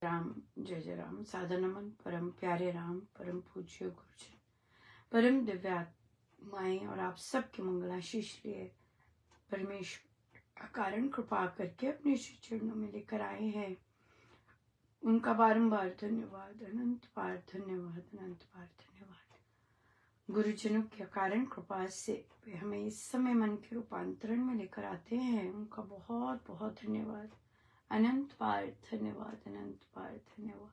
राम जय जय राम। सादर नमन परम प्यारे राम, परम पूज्य गुरुजन, परम दिव्यात्माएं और आप सबके मंगलाशीष लिए परमेश्वर कारण कृपा करके अपने श्री चरणों में लेकर आए हैं। उनका बारंबार धन्यवाद, अनंत बार धन्यवाद, अनंत बार धन्यवाद। गुरुजनों के कारण कृपा से हमें इस समय मन के रूपांतरण में लेकर आते हैं। उनका बहुत बहुत धन्यवाद, अनंत बार धन्यवाद, अनंत बार धन्यवाद।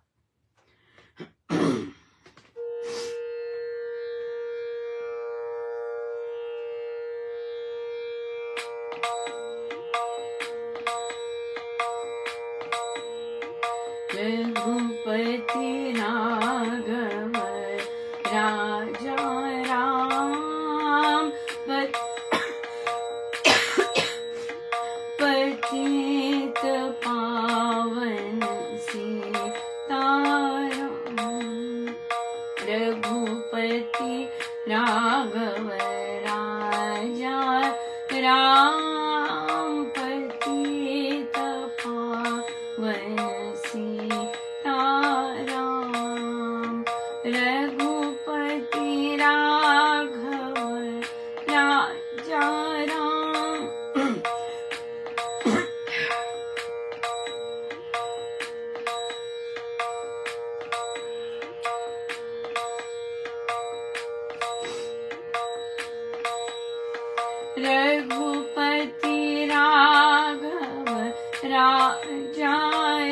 रघुपति राघव राजा राम, पतित पावन सीताराम। रघुपति राघव राजा राम, पतित पावन सीताराम। रघुपति राघव राजा राम, रघुपति राघव राजा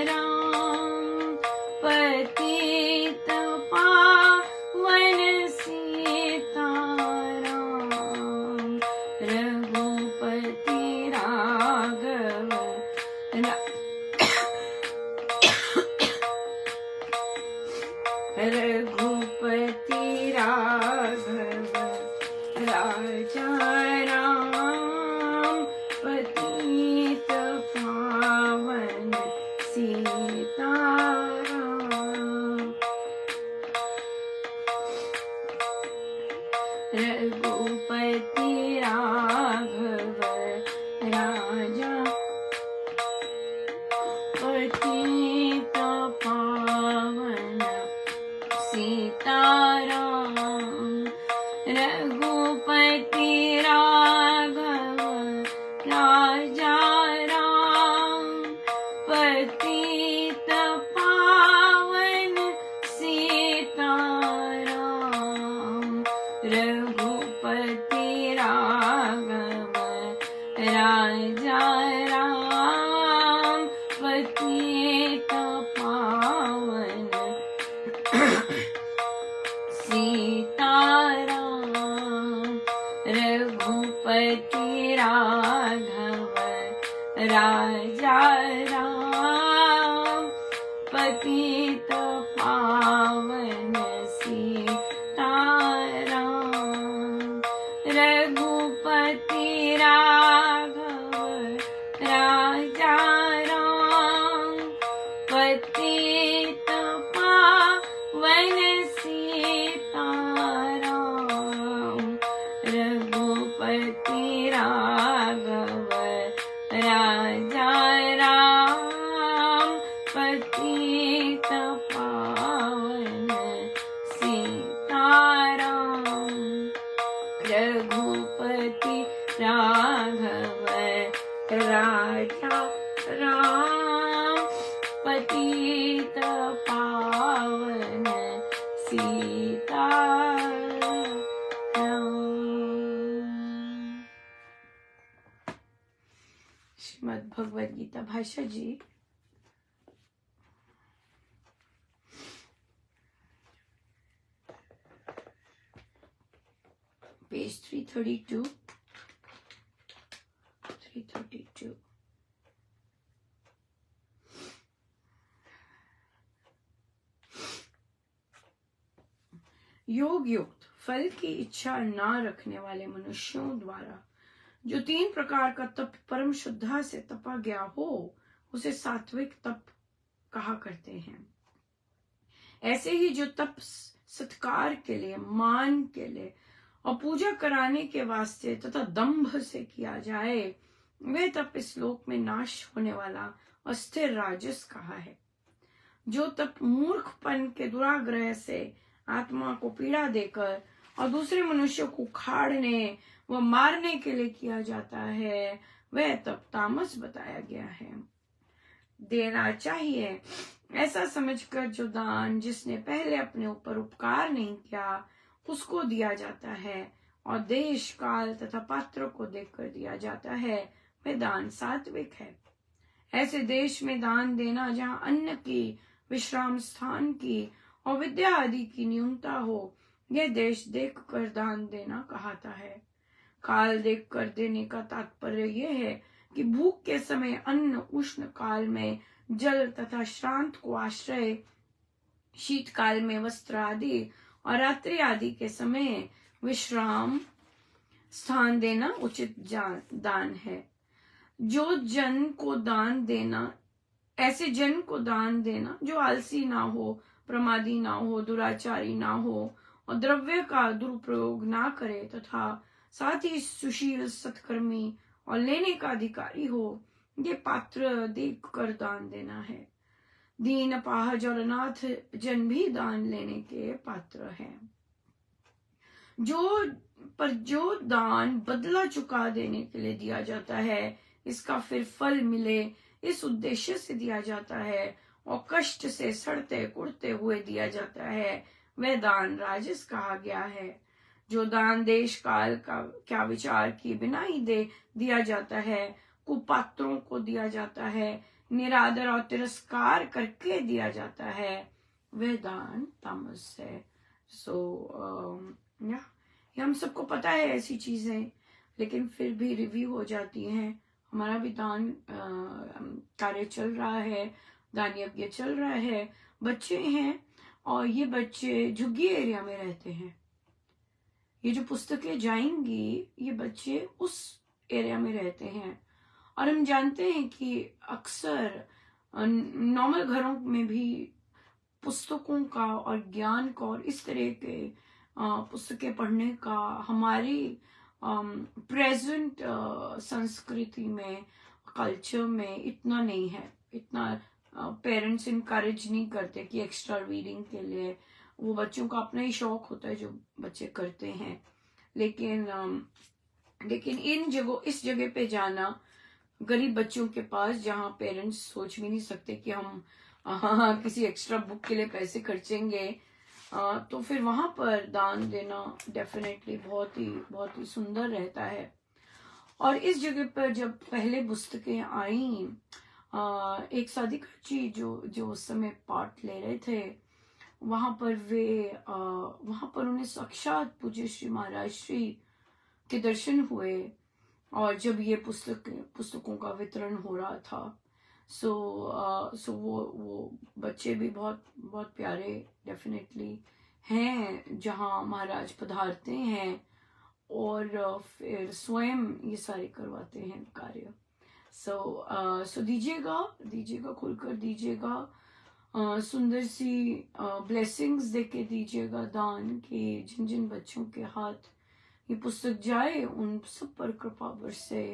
राम, पतित पावन सीताराम। रघुपति राघव रघुपति राघव राजा राम, पतित पावन सीताराम। रघुपति राघव राजा, पतित पावन सीताराम। रघुपति राघव राजा राम, पतित पावन सीताराम। रघुपति राघव राजा राम, पतित पावन सीताराम। रघुपति राघव राजा राम, पतित पावन सीताराम। रघुपति राघव राजा राम, पतित पावन सीताराम। रघुपति राघव राजा राम, पतित पावन सीताराम। रघुपति राघव राजा राम, पतित पावन सीताराम। श्रीमद् भगवद गीता भाषा जी, पेज 332। योग युक्त फल की इच्छा न रखने वाले मनुष्यों द्वारा जो 3 प्रकार का तप परम शुद्धा से तपा गया हो, उसे सात्विक तप कहा करते हैं। ऐसे ही जो तप सत्कार के लिए, मान के लिए और पूजा कराने के वास्ते तथा दंभ से किया जाए, वे तप इस लोक में नाश होने वाला अस्थिर राजस कहा है। जो तप मूर्खपन के दुराग्रह से आत्मा को पीड़ा देकर और दूसरे मनुष्य को खाड़ने व मारने के लिए किया जाता है, वह तप तामस बताया गया है। देना चाहिए ऐसा समझकर जो दान जिसने पहले अपने ऊपर उपकार नहीं किया उसको दिया जाता है और देश काल तथा पात्र को देखकर दिया जाता है, वह दान सात्विक है। ऐसे देश में दान देना जहाँ अन्न की, विश्राम स्थान की और विद्या आदि की न्यूनता हो, यह देश देख कर दान देना कहाता है। काल देख कर देने का तात्पर्य यह है कि भूख के समय अन्न, उष्ण काल में जल तथा श्रांत को आश्रय, शीतकाल में वस्त्र आदि और रात्रि आदि के समय विश्राम स्थान देना उचित दान है। जो जन को दान देना, ऐसे जन को दान देना जो आलसी ना हो, प्रमादी ना हो, दुराचारी ना हो और द्रव्य का दुरुपयोग ना करे तथा साथ ही सुशील, सत्कर्मी और लेने का अधिकारी हो, ये पात्र देख कर दान देना है। दीन, अपाहज और अनाथ जन भी दान लेने के पात्र हैं। जो दान बदला चुका देने के लिए दिया जाता है, इसका फिर फल मिले इस उद्देश्य से दिया जाता है और कष्ट से सड़ते कुड़ते हुए दिया जाता है, वह दान राजस कहा गया है। जो दान देश काल का क्या विचार किए बिना ही दिया जाता है, कुपात्रों को दिया जाता है, निरादर और तिरस्कार करके दिया जाता है, वह दान तामस है। ये हम सबको पता है ऐसी चीजें, लेकिन फिर भी रिव्यू हो जाती हैं। हमारा भी दान कार्य चल रहा है, दान यज्ञ चल रहा है। बच्चे हैं और ये बच्चे झुग्गी एरिया में रहते हैं। ये जो पुस्तकें जाएंगी, ये बच्चे उस एरिया में रहते हैं और हम जानते हैं कि अक्सर नॉर्मल घरों में भी पुस्तकों का और ज्ञान का और इस तरह के पुस्तकें पढ़ने का हमारी प्रेजेंट संस्कृति में, कल्चर में इतना नहीं है। इतना पेरेंट्स इनकरेज नहीं करते कि एक्स्ट्रा रीडिंग के लिए। वो बच्चों का अपना ही शौक होता है जो बच्चे करते हैं, लेकिन इस जगह पे जाना, गरीब बच्चों के पास जहाँ पेरेंट्स सोच भी नहीं सकते कि हम किसी एक्स्ट्रा बुक के लिए पैसे खर्चेंगे, तो फिर वहां पर दान देना डेफिनेटली बहुत ही सुंदर रहता है। और इस जगह पर जब पहले पुस्तकें आई, एक साधिका जी जो उस समय पार्ट ले रहे थे, वहां पर उन्हें साक्षात पूज्य श्री महाराज श्री के दर्शन हुए और जब ये पुस्तकों का वितरण हो रहा था, सो वो बच्चे भी बहुत बहुत प्यारे डेफिनेटली हैं जहाँ महाराज पधारते हैं और फिर स्वयं ये सारे करवाते हैं कार्य। सो दीजिएगा खुलकर दीजिएगा, सुंदर सी ब्लेसिंग्स देके दीजिएगा दान के। जिन जिन बच्चों के हाथ ये पुस्तक जाए उन सब पर कृपा बरसे,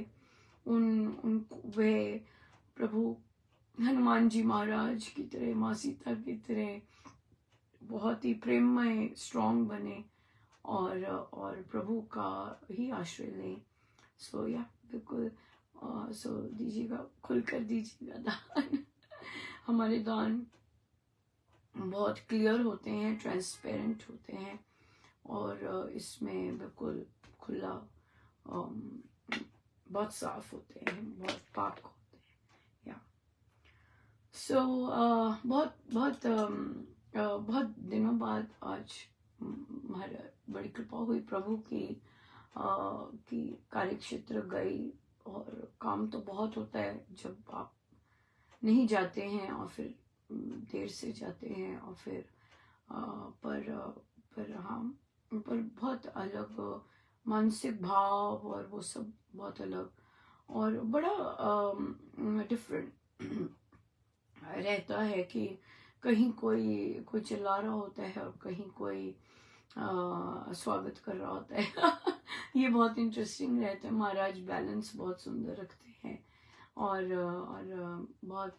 वे प्रभु हनुमान जी महाराज की तरह, माँ सीता की तरह बहुत ही प्रेममय स्ट्रॉन्ग बने और प्रभु का ही आश्रय लें। बिल्कुल दीजिएगा, खुलकर दीजिएगा दान। हमारे दान बहुत क्लियर होते हैं, ट्रांसपेरेंट होते हैं और इसमें बिल्कुल खुला, बहुत साफ होते हैं, बहुत पाक होते हैं। बहुत दिनों बाद आज हमारा बड़ी कृपा हुई प्रभु की कार्य क्षेत्र गई। और काम तो बहुत होता है जब आप नहीं जाते हैं और फिर देर से जाते हैं और फिर पर बहुत अलग मानसिक भाव और वो सब बहुत अलग और बड़ा डिफरेंट रहता है कि कहीं कोई चिल्ला रहा होता है और कहीं कोई स्वागत कर रहा होता है। ये बहुत इंटरेस्टिंग रहता है। महाराज बैलेंस बहुत सुंदर रखते हैं और बहुत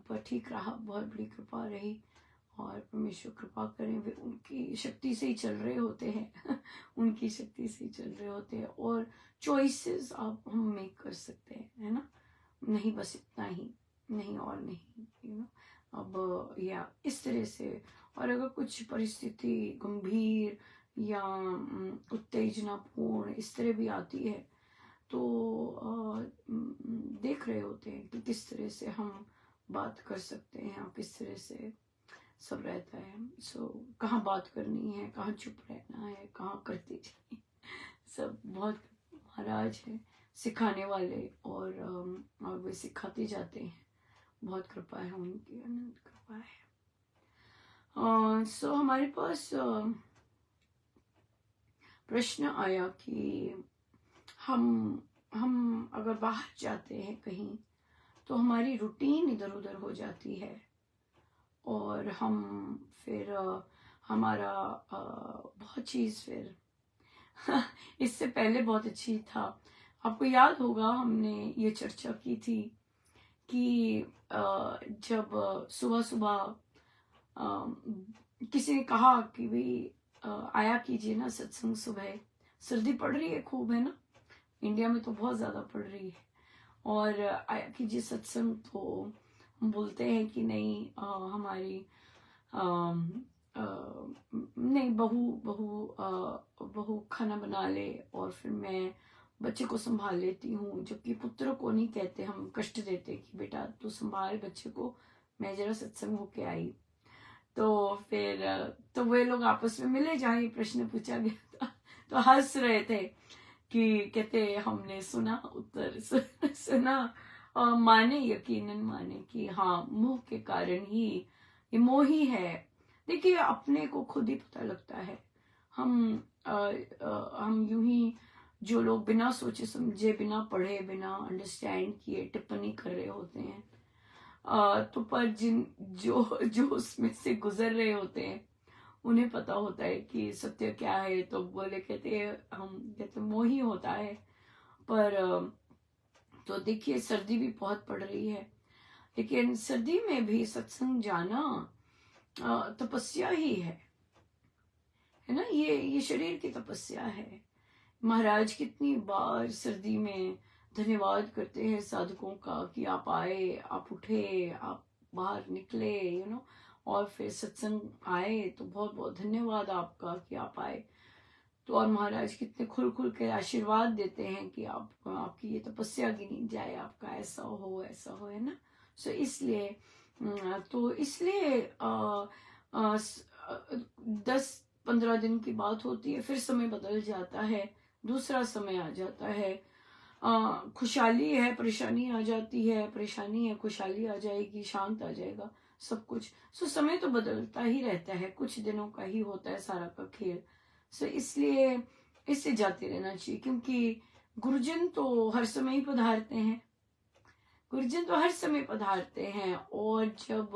पर ठीक रहा, बहुत बड़ी कृपा रही। और परमेश्वर कृपा करें, वे उनकी शक्ति से ही चल रहे होते हैं उनकी शक्ति से ही चल रहे होते हैं। और चॉइसेस आप हम मेक कर सकते हैं, है ना, नहीं बस इतना ही, नहीं और नहीं, यू नो। अब या इस तरह से, और अगर कुछ परिस्थिति गंभीर या उत्तेजनापूर्ण इस तरह भी आती है, तो देख रहे होते हैं कि किस तरह से हम बात कर सकते हैं और किस तरह से सब रहता है। सो कहाँ बात करनी है, कहाँ चुप रहना है, कहाँ करते जाए, सब बहुत महाराज है सिखाने वाले, और वे सिखाते जाते हैं। बहुत कृपा है उनकी, अनंत कृपा है। सो हमारे पास प्रश्न आया कि हम अगर बाहर जाते हैं कहीं, तो हमारी रूटीन इधर उधर हो जाती है, और हम फिर हमारा बहुत चीज़ फिर इससे पहले बहुत अच्छी था। आपको याद होगा हमने ये चर्चा की थी कि जब सुबह सुबह किसी ने कहा कि भाई आया कीजिए ना सत्संग सुबह, सर्दी पड़ रही है खूब, है ना, इंडिया में तो बहुत ज़्यादा पड़ रही है, और आया कीजिए सत्संग। तो हम बोलते हैं कि नहीं, हमारी नहीं, बहू खाना बना ले और फिर मैं बच्चे को संभाल लेती हूँ, जबकि पुत्र को नहीं कहते, हम कष्ट देते कि बेटा तू संभाल बच्चे को, मैं जरा सत्संग होके आई। तो फिर तो वे लोग आपस में मिले जहाँ ये प्रश्न पूछा गया था, तो हंस रहे थे कि कहते हमने सुना उत्तर सुना, और माने, यकीनन माने कि हाँ, मुंह के कारण ही ये मोह ही है। देखिए अपने को खुद ही पता लगता है। हम यूं ही, जो लोग बिना सोचे समझे, बिना पढ़े, बिना अंडरस्टैंड किए टिप्पणी कर रहे होते हैं, तो पर जो उसमें से गुजर रहे होते हैं, उन्हें पता होता है कि सत्य क्या है। तो बोले कहते हैं, हम कहते मोह ही होता है। पर तो देखिए सर्दी भी बहुत पड़ रही है, लेकिन सर्दी में भी सत्संग जाना तपस्या ही है ना, ये शरीर की तपस्या है। महाराज कितनी बार सर्दी में धन्यवाद करते हैं साधकों का कि आप आए, आप उठे, आप बाहर निकले, यू नो, और फिर सत्संग आए, तो बहुत बहुत धन्यवाद आपका कि आप आए। तो और महाराज कितने खुल खुल के आशीर्वाद देते हैं कि आपकी ये तपस्या गिनी जाए, आपका ऐसा हो ऐसा हो, है ना। सो इसलिए तो इसलिए 10-15 दिन की बात होती है, फिर समय बदल जाता है, दूसरा समय आ जाता है। खुशहाली है, परेशानी आ जाती है, परेशानी है, खुशहाली आ जाएगी, शांत आ जाएगा सब कुछ। सो समय तो बदलता ही रहता है, कुछ दिनों का ही होता है सारा का खेल। सो इसलिए इससे जाते रहना चाहिए, क्योंकि गुरुजन तो हर समय ही पधारते हैं, गुरुजन तो हर समय पधारते हैं। और जब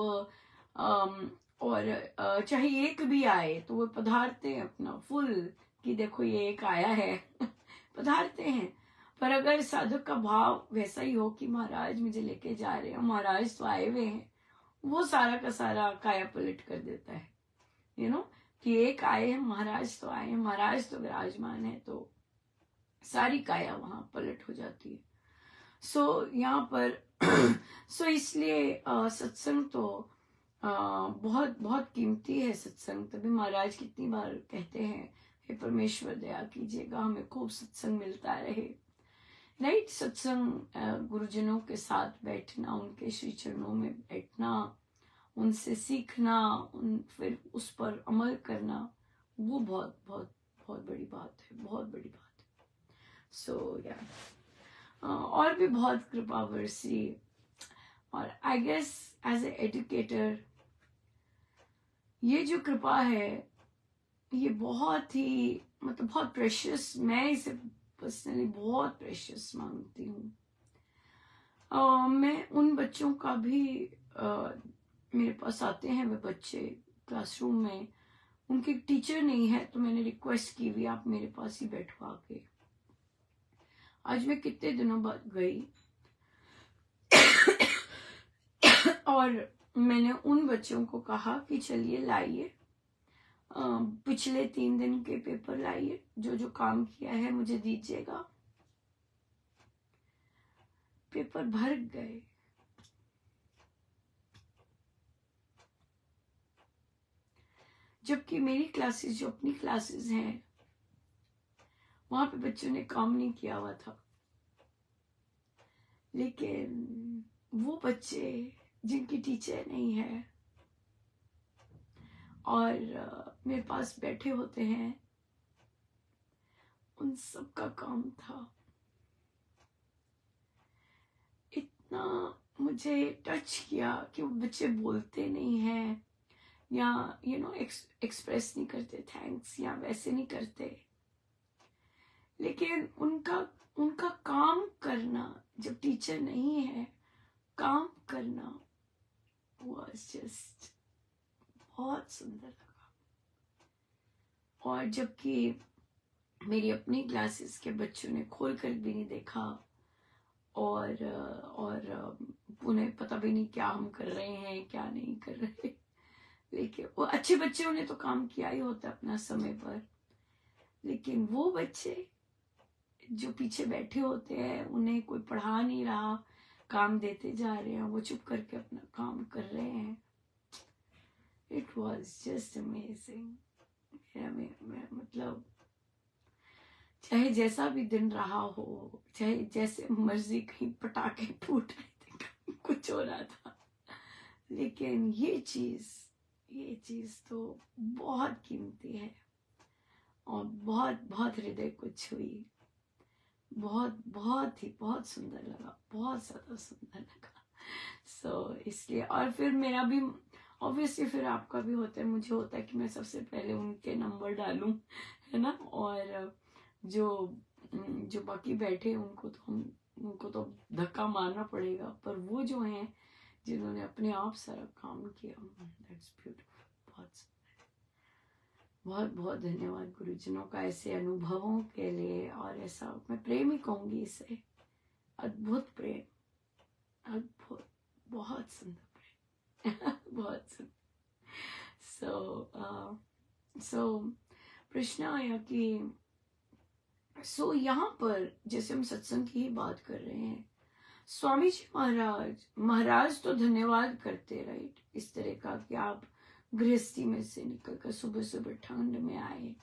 और चाहे एक भी आए तो वो पधारते हैं अपना फुल, कि देखो ये एक आया है पधारते हैं। पर अगर साधक का भाव वैसा ही हो कि महाराज मुझे लेके जा रहे हैं, महाराज तो आए हुए हैं, वो सारा का सारा काया पलट कर देता है, यू नो, कि एक आए हैं, महाराज तो आए हैं, महाराज तो विराजमान है, तो सारी काया वहां पलट हो जाती है। सो यहाँ पर सो इसलिए सत्संग तो बहुत बहुत कीमती है सत्संग। तभी महाराज कितनी बार कहते हैं, हे परमेश्वर दया कीजिएगा, हमें खूब सत्संग मिलता रहे, राइट। सत्संग गुरुजनों के साथ बैठना, उनके श्री चरणों में बैठना, उनसे सीखना, फिर उस पर अमल करना, वो बहुत बहुत बहुत बड़ी बात है, बहुत बड़ी बात है। सो या और भी बहुत कृपा बरसी। और I guess as a educator ये जो कृपा है, ये बहुत ही मतलब बहुत प्रेशियस, मैं इसे पर्सनली बहुत प्रेशियस मानती हूँ। मैं उन बच्चों का भी मेरे पास आते हैं वे बच्चे क्लासरूम में, उनकी टीचर नहीं है, तो मैंने रिक्वेस्ट की भी आप मेरे पास ही बैठवा के। आज मैं कितने दिनों बाद गई और मैंने उन बच्चों को कहा कि चलिए लाइए पिछले 3 दिन के पेपर लाइए, जो जो काम किया है मुझे दीजिएगा। पेपर भर गए। जबकि मेरी क्लासेस, जो अपनी क्लासेस हैं, वहां पे बच्चों ने काम नहीं किया हुआ था। लेकिन वो बच्चे जिनकी टीचर नहीं है और मेरे पास बैठे होते हैं, उन सब का काम था। इतना मुझे टच किया कि वो बच्चे बोलते नहीं हैं या एक्सप्रेस नहीं करते थैंक्स, या वैसे नहीं करते, लेकिन उनका काम करना, जब टीचर नहीं है, काम करना was just बहुत सुंदर लगा। और जबकि मेरी अपनी क्लासेस के बच्चों ने खोल कर भी नहीं देखा और उन्हें पता भी नहीं क्या हम कर रहे हैं क्या नहीं कर रहे, लेकिन वो अच्छे बच्चों ने तो काम किया ही होता अपना समय पर। लेकिन वो बच्चे जो पीछे बैठे होते हैं, उन्हें कोई पढ़ा नहीं रहा, काम देते जा रहे हैं, वो चुप करके अपना काम कर रहे हैं। It was just amazing. मतलब चाहे जैसा भी दिन रहा हो, चाहे जैसे मर्जी कहीं पटाखे फूट रहे थे, कहीं कुछ हो रहा था, लेकिन ये चीज तो बहुत कीमती है और बहुत बहुत हृदय को छुई। बहुत सुंदर लगा, बहुत ज्यादा सुंदर लगा। इसलिए, और फिर मेरा भी ऑब्वियसली, फिर आपका भी होता है, मुझे होता है कि मैं सबसे पहले उनके नंबर डालूं, है ना। और जो बाकी बैठे उनको तो धक्का मारना पड़ेगा, पर वो जो हैं जिन्होंने अपने आप सारा काम किया, दैट्स ब्यूटीफुल। बहुत बहुत धन्यवाद गुरुजनों का ऐसे अनुभवों के लिए। और ऐसा मैं प्रेम ही कहूंगी इसे, अद्भुत प्रेम, अद्भुत, बहुत सुंदर प्रेम बहुत सुंदर। सो प्रश्न आया कि यहाँ पर जैसे हम सत्संग की ही बात कर रहे हैं, स्वामी जी महाराज तो धन्यवाद करते, राइट, इस तरह का कि आप गृहस्थी में से निकलकर सुबह सुबह ठंड में आए।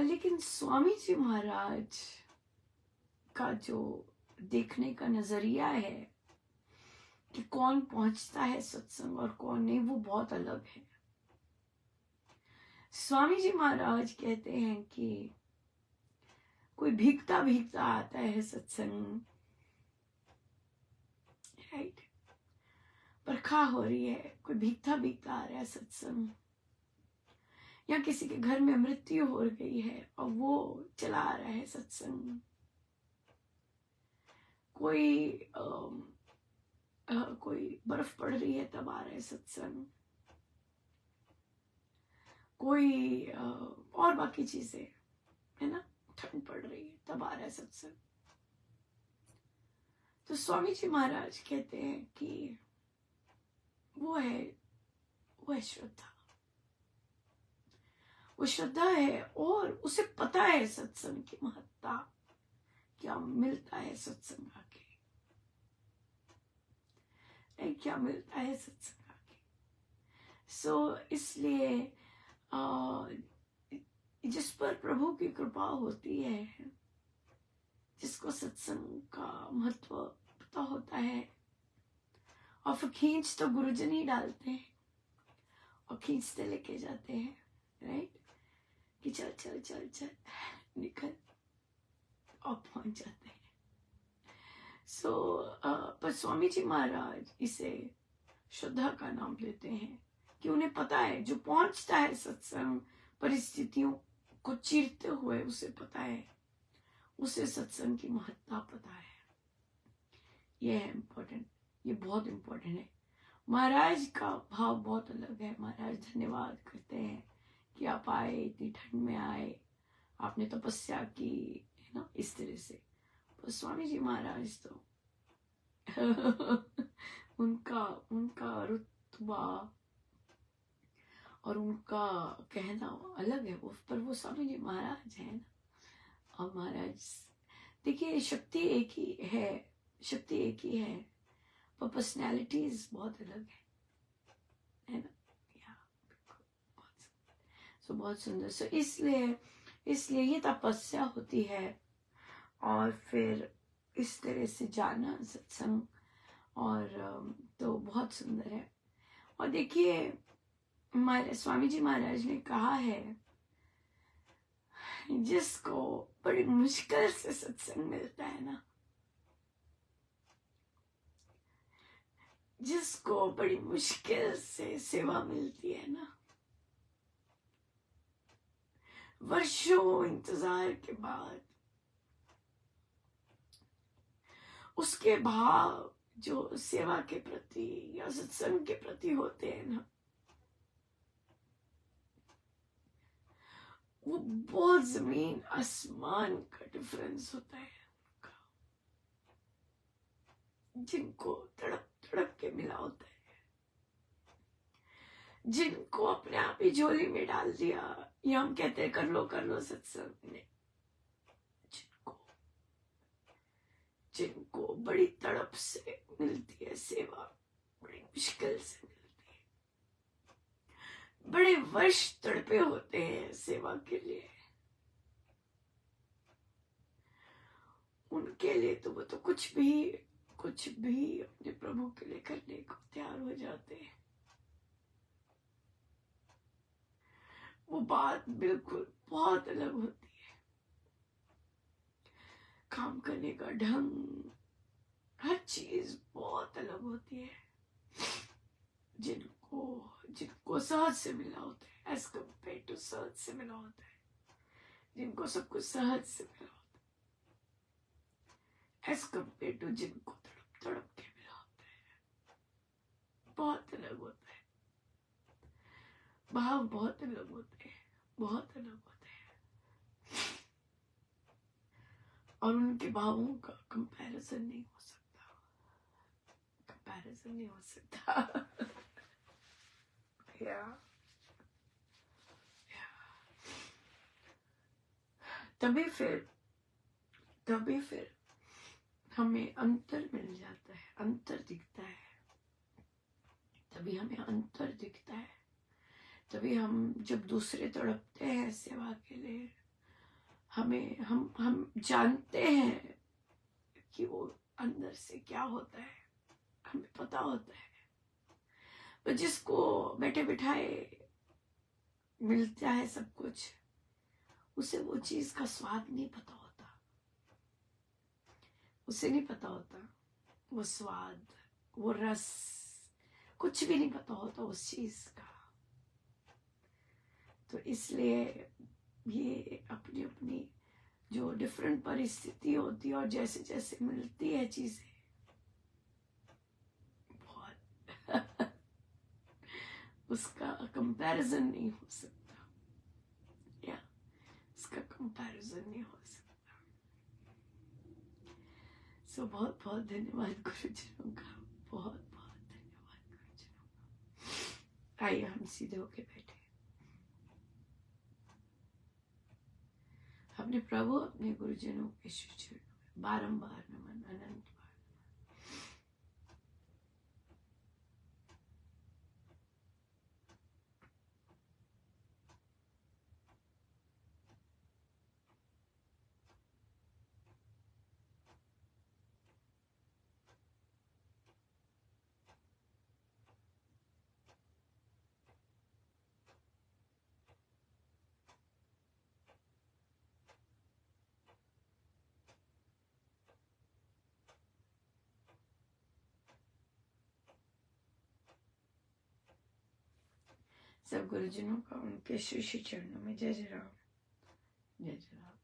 लेकिन स्वामी जी महाराज का जो देखने का नजरिया है कि कौन पहुंचता है सत्संग और कौन नहीं, वो बहुत अलग है। स्वामी जी महाराज कहते हैं कि कोई भीगता भीगता आता है सत्संग, राइट, बरखा हो रही है, कोई भीगता भीगता आ रहा है सत्संग, या किसी के घर में मृत्यु हो गई है और वो चला आ रहा है सत्संग, कोई बर्फ पड़ रही है तब आ रहा है सत्संग, कोई और बाकी चीजें, है ना, ठंड पड़ रही है तब आ रहा है सत्संग। तो स्वामी जी महाराज कहते हैं कि वो है श्रद्धा, वो श्रद्धा है और उसे पता है सत्संग की महत्ता, क्या मिलता है सत्संग आके, क्या मिलता है सत्संग आके। इसलिए जिस पर प्रभु की कृपा होती है, जिसको सत्संग का महत्व पता होता है, और फिर खींच तो गुरुजन ही डालते हैं और खींचते लेके जाते हैं, राइट, कि चल चल चल चल निकल, और पहुंच जाते हैं। पर स्वामी जी महाराज इसे श्रद्धा का नाम देते हैं कि उन्हें पता है, जो पहुंचता है सत्संग परिस्थितियों को चीरते हुए, उसे पता है, उसे सत्संग की महत्ता पता है। ये है इम्पोर्टेंट, ये बहुत इम्पोर्टेंट है। महाराज का भाव बहुत अलग है। महाराज धन्यवाद करते हैं कि आप आए, इतनी ठंड में आए, आपने तपस्या की, है ना, इस तरह से। पर स्वामी जी महाराज तो उनका उनका रुतबा और उनका कहना अलग है। वो पर वो स्वामी जी महाराज है ना। और महाराज देखिए, शक्ति एक ही है, शक्ति एक ही है, पर पर्सनैलिटीज बहुत अलग है ना। या बहुत सुंदर। सो इसलिए ये तपस्या होती है। और फिर इस तरह से जाना सत्संग, और तो बहुत सुंदर है। और देखिए, स्वामी जी महाराज ने कहा है, जिसको बड़ी मुश्किल से सत्संग मिलता है ना, जिसको बड़ी मुश्किल से सेवा मिलती है ना, वर्षों इंतजार के बाद उसके भाव जो सेवा के प्रति या सत्संग के प्रति होते हैं ना, वो बहुत जमीन आसमान का डिफरेंस होता है। जिनको तड़प तड़प के मिला होता है, जिनको अपने आप ही झोली में डाल दिया, या हम कहते हैं कर लो सत्संग ने, जिनको बड़ी तड़प से मिलती है सेवा, बड़ी मुश्किल से मिलती है, बड़े वर्ष तड़पे होते हैं सेवा के लिए, उनके लिए तो वो तो कुछ भी अपने प्रभु के लिए करने को तैयार हो जाते हैं। वो बात बिल्कुल बहुत अलग होती है। काम करने का ढंग, हर चीज बहुत अलग होती है। जिनको सहज से मिला होता है, एज कम्पेयर टू सहज से मिला होता है, जिनको सब कुछ सहज से मिला होता है, एज कम्पेयर टू जिनको तड़प तड़प के मिला होता है, बहुत अलग होता है। भाव बहुत अलग होते हैं, बहुत अलग होते हैं। और उनके भावों का कंपैरिजन नहीं हो सकता, कंपैरिजन नहीं हो सकता। तभी फिर हमें अंतर मिल जाता है, अंतर दिखता है, तभी हमें अंतर दिखता है। तभी हम जब दूसरे तड़पते हैं सेवा के लिए, हम जानते हैं कि वो अंदर से क्या होता है, हमें पता होता है। पर जिसको बैठे बिठाए मिलता है सब कुछ, उसे वो चीज का स्वाद नहीं पता होता, उसे नहीं पता होता वो स्वाद, वो रस, कुछ भी नहीं पता होता उस चीज का। तो इसलिए ये अपनी अपनी जो डिफरेंट परिस्थिति होती है और जैसे जैसे मिलती है चीजें, बहुत उसका कंपैरिजन नहीं हो सकता, या उसका कंपैरिजन नहीं हो सकता। सो बहुत बहुत धन्यवाद गुरुजनों का, बहुत बहुत धन्यवाद गुरुजनों का। आइए हम सीधे होके बैठे, अपने प्रभु अपने गुरुजनों के चरणों में बारंबार नमन, अनंत बार। सब गुरुजनों का उनके श्री श्री चरणों में जय जय राम, जय जय राम।